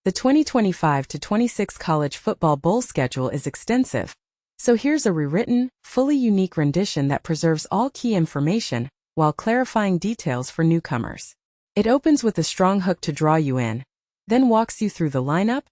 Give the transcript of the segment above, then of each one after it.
The 2025-26 college football bowl schedule is extensive. So here's a rewritten, fully unique rendition that preserves all key information while clarifying details for newcomers. It opens with a strong hook to draw you in, then walks you through the lineup,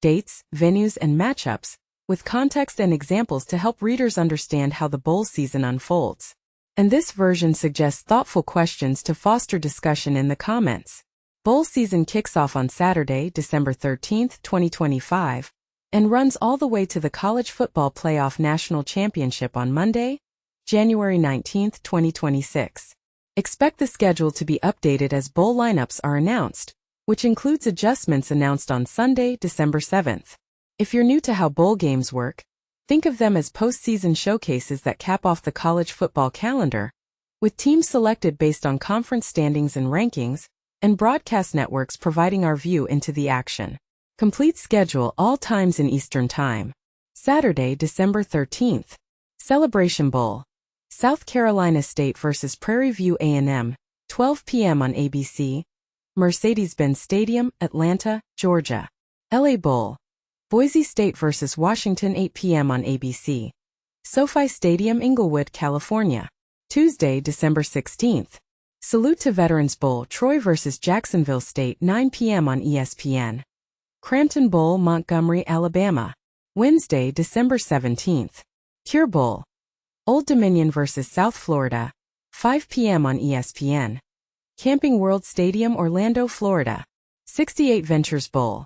dates, venues, and matchups, with context and examples to help readers understand how the bowl season unfolds. And this version suggests thoughtful questions to foster discussion in the comments. Bowl season kicks off on Saturday, December 13, 2025, and runs all the way to the College Football Playoff National Championship on Monday, January 19, 2026. Expect the schedule to be updated as bowl lineups are announced, which includes adjustments announced on Sunday, December 7th. If you're new to how bowl games work, think of them as postseason showcases that cap off the college football calendar, with teams selected based on conference standings and rankings, and broadcast networks providing our view into the action. Complete schedule all times in Eastern Time. Saturday, December 13th. Celebration Bowl. South Carolina State vs. Prairie View A&M, 12 p.m. on ABC. Mercedes-Benz Stadium, Atlanta, Georgia. LA Bowl. Boise State vs. Washington, 8 p.m. on ABC. SoFi Stadium, Inglewood, California. Tuesday, December 16th. Salute to Veterans Bowl, Troy vs. Jacksonville State, 9 p.m. on ESPN. Crampton Bowl, Montgomery, Alabama. Wednesday, December 17th. Cure Bowl. Old Dominion vs. South Florida, 5 p.m. on ESPN. Camping World Stadium, Orlando, Florida. 68 Ventures Bowl.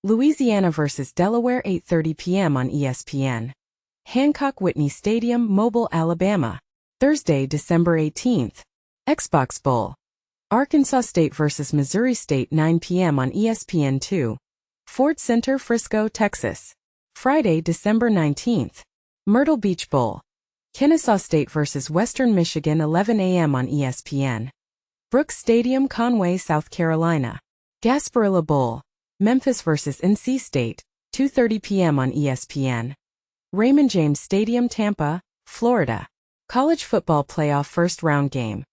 Louisiana vs. Delaware, 8:30 p.m. on ESPN. Hancock Whitney Stadium, Mobile, Alabama. Thursday, December 18th. Xbox Bowl. Arkansas State vs. Missouri State, 9 p.m. on ESPN2. Ford Center, Frisco, Texas. Friday, December 19th. Myrtle Beach Bowl. Kennesaw State vs. Western Michigan, 11 a.m. on ESPN. Brooks Stadium, Conway, South Carolina. Gasparilla Bowl. Memphis vs. NC State, 2:30 p.m. on ESPN. Raymond James Stadium, Tampa, Florida. College Football Playoff First Round Game.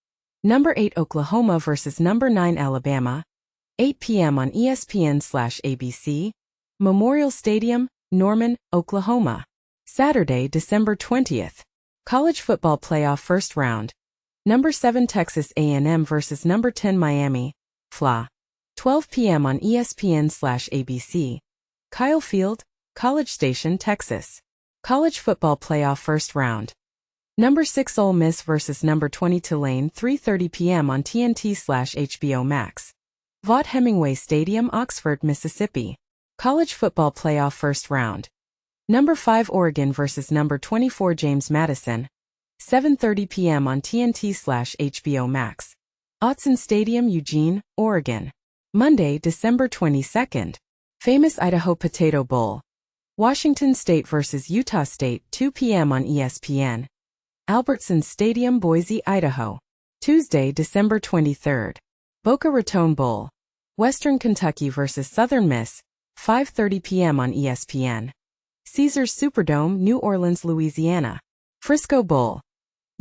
Number 8 Oklahoma vs. Number 9 Alabama, 8 p.m. on ESPN/ABC. Memorial Stadium, Norman, Oklahoma. Saturday, December 20th. College Football Playoff First Round. Number 7 Texas A&M vs. Number 10 Miami, FLA. 12 p.m. on ESPN/ABC. Kyle Field, College Station, Texas. College Football Playoff First Round. Number 6 Ole Miss vs. Number 20 Tulane, 3:30 p.m. on TNT/HBO Max. Vaught Hemingway Stadium, Oxford, Mississippi. College Football Playoff First Round. Number 5 Oregon vs. Number 24 James Madison, 7:30 p.m. on TNT/HBO Max. Autzen Stadium, Eugene, Oregon. Monday, December 22nd. Famous Idaho Potato Bowl. Washington State vs. Utah State, 2 p.m. on ESPN. Albertson Stadium, Boise, Idaho. Tuesday, December 23rd. Boca Raton Bowl. Western Kentucky vs. Southern Miss, 5:30 p.m. on ESPN. Caesars Superdome, New Orleans, Louisiana. Frisco Bowl.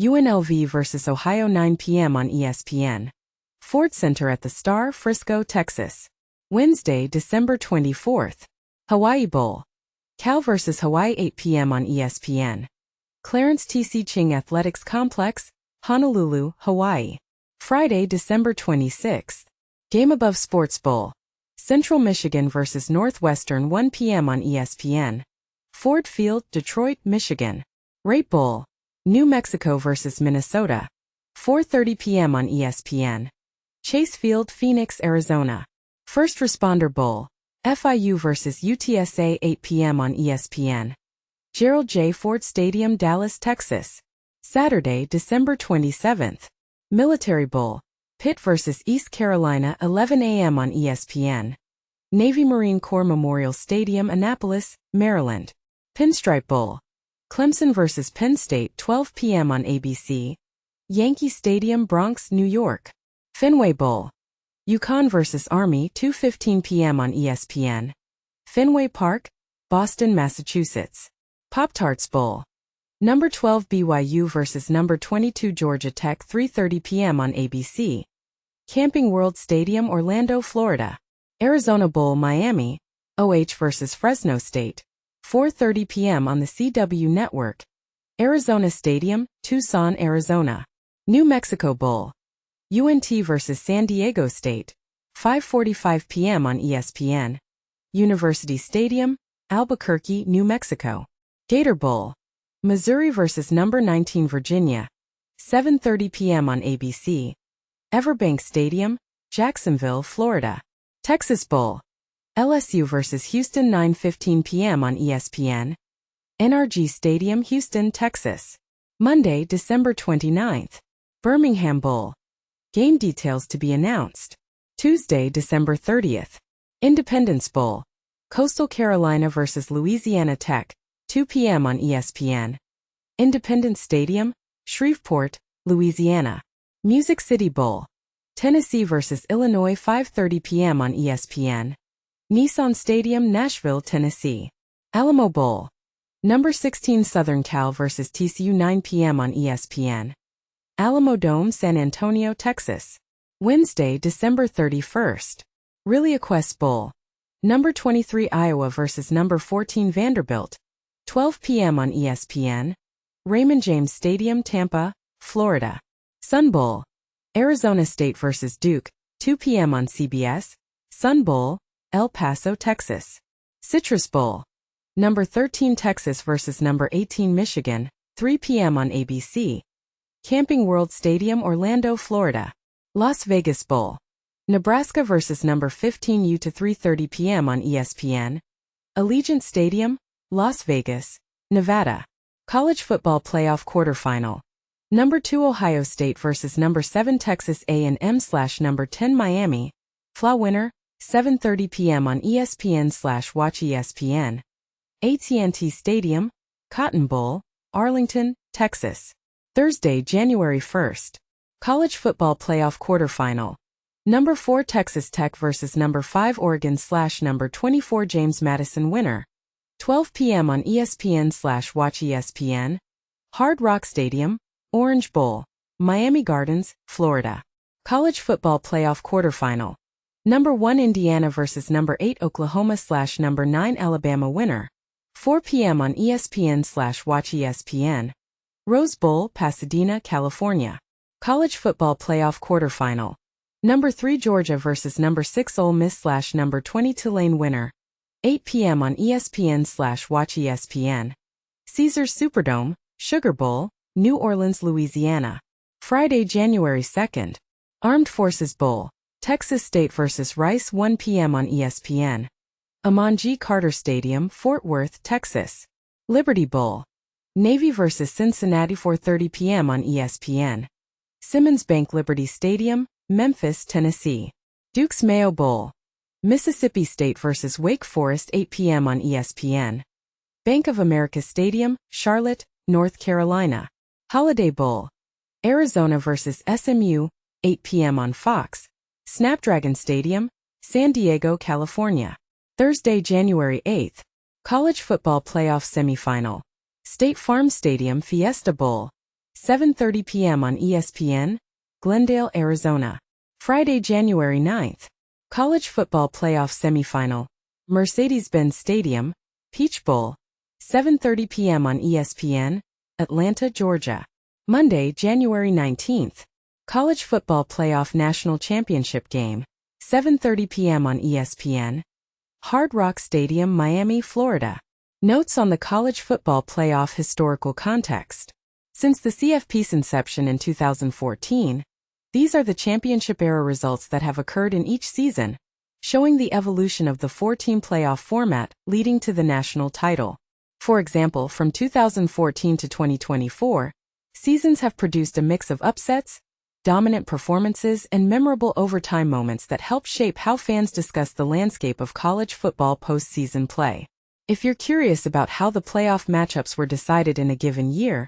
UNLV vs. Ohio, 9 p.m. on ESPN. Ford Center at the Star, Frisco, Texas. Wednesday, December 24th. Hawaii Bowl. Cal vs. Hawaii, 8 p.m. on ESPN. Clarence T.C. Ching Athletics Complex, Honolulu, Hawaii. Friday, December 26th. Game Above Sports Bowl. Central Michigan vs. Northwestern, 1 p.m. on ESPN. Ford Field, Detroit, Michigan. Rape Bowl. New Mexico vs. Minnesota, 4:30 p.m. on ESPN. Chase Field, Phoenix, Arizona. First Responder Bowl. FIU vs. UTSA, 8 p.m. on ESPN. Gerald J. Ford Stadium, Dallas, Texas. Saturday, December 27th. Military Bowl. Pitt vs. East Carolina, 11 a.m. on ESPN. Navy Marine Corps Memorial Stadium, Annapolis, Maryland. Pinstripe Bowl. Clemson vs. Penn State, 12 p.m. on ABC. Yankee Stadium, Bronx, New York. Fenway Bowl. UConn vs. Army, 2:15 p.m. on ESPN. Fenway Park, Boston, Massachusetts. Pop-Tarts Bowl. Number 12 BYU vs. Number 22 Georgia Tech, 3:30 p.m. on ABC. Camping World Stadium, Orlando, Florida. Arizona Bowl, Miami, OH versus Fresno State, 4:30 p.m. on the CW Network. Arizona Stadium, Tucson, Arizona. New Mexico Bowl. UNT versus San Diego State, 5:45 p.m. on ESPN. University Stadium, Albuquerque, New Mexico. Gator Bowl. Missouri versus number 19 Virginia, 7:30 p.m. on ABC. Everbank Stadium, Jacksonville, Florida. Texas Bowl. LSU versus Houston, 9:15 p.m. on ESPN. NRG Stadium, Houston, Texas. Monday, December 29th. Birmingham Bowl. Game details to be announced. Tuesday, December 30th. Independence Bowl. Coastal Carolina versus Louisiana Tech, 2 p.m. on ESPN. Independence Stadium, Shreveport, Louisiana. Music City Bowl. Tennessee versus Illinois, 5:30 p.m. on ESPN. Nissan Stadium, Nashville, Tennessee. Alamo Bowl. Number 16 Southern Cal versus TCU, 9 p.m. on ESPN. Alamo Dome, San Antonio, Texas. Wednesday, December 31st. ReliaQuest Bowl. Number 23 Iowa versus number 14 Vanderbilt, 12 p.m. on ESPN. Raymond James Stadium, Tampa, Florida. Sun Bowl. Arizona State versus Duke, 2 p.m. on CBS. Sun Bowl, El Paso, Texas. Citrus Bowl. Number 13 Texas versus number 18 Michigan, 3 p.m. on ABC. Camping World Stadium, Orlando, Florida. Las Vegas Bowl. Nebraska versus number 15 Utah, 3:30 p.m. on ESPN. Allegiant Stadium, Las Vegas, Nevada. College Football Playoff Quarterfinal. Number 2 Ohio State versus number 7 Texas A&M / number 10 Miami. FLA winner, 7:30 p.m. on ESPN/Watch ESPN. AT&T Stadium, Cotton Bowl, Arlington, Texas. Thursday, January 1st. College Football Playoff Quarterfinal. Number 4 Texas Tech versus number 5 Oregon / number 24 James Madison winner. 12 p.m. on ESPN/Watch ESPN. Hard Rock Stadium, Orange Bowl, Miami Gardens, Florida. College Football Playoff Quarterfinal. Number 1 Indiana versus number 8 Oklahoma / number 9 Alabama winner. 4 p.m. on ESPN/Watch ESPN. Rose Bowl, Pasadena, California. College Football Playoff Quarterfinal. Number 3 Georgia versus number 6 Ole Miss / number 20 Tulane winner. 8 p.m. on ESPN/Watch ESPN. Caesars Superdome, Sugar Bowl, New Orleans, Louisiana. Friday, January 2nd. Armed Forces Bowl. Texas State versus Rice, 1 p.m. on ESPN. Amon G. Carter Stadium, Fort Worth, Texas. Liberty Bowl. Navy versus Cincinnati, 4:30 p.m. on ESPN. Simmons Bank Liberty Stadium, Memphis, Tennessee. Duke's Mayo Bowl. Mississippi State versus Wake Forest, 8 p.m. on ESPN. Bank of America Stadium, Charlotte, North Carolina. Holiday Bowl. Arizona versus SMU, 8 p.m. on Fox. Snapdragon Stadium, San Diego, California. Thursday, January 8th. College Football Playoff Semifinal. State Farm Stadium Fiesta Bowl. 7:30 p.m. on ESPN, Glendale, Arizona. Friday, January 9th. College Football Playoff Semifinal. Mercedes-Benz Stadium, Peach Bowl. 7:30 p.m. on ESPN, Atlanta, Georgia. Monday, January 19th. College Football Playoff National Championship Game. 7:30 p.m. on ESPN. Hard Rock Stadium, Miami, Florida. Notes on the College Football Playoff historical context. Since the CFP's inception in 2014, these are the championship-era results that have occurred in each season, showing the evolution of the 4-team playoff format leading to the national title. For example, from 2014 to 2024, seasons have produced a mix of upsets, dominant performances, and memorable overtime moments that help shape how fans discuss the landscape of college football postseason play. If you're curious about how the playoff matchups were decided in a given year,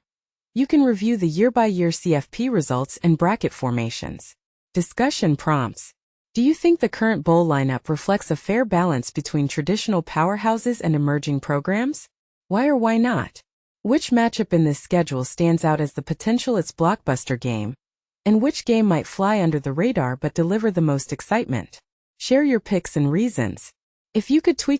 you can review the year-by-year CFP results and bracket formations. Discussion prompts. Do you think the current bowl lineup reflects a fair balance between traditional powerhouses and emerging programs? Why or why not? Which matchup in this schedule stands out as the potential its blockbuster game? And which game might fly under the radar but deliver the most excitement? Share your picks and reasons. If you could tweak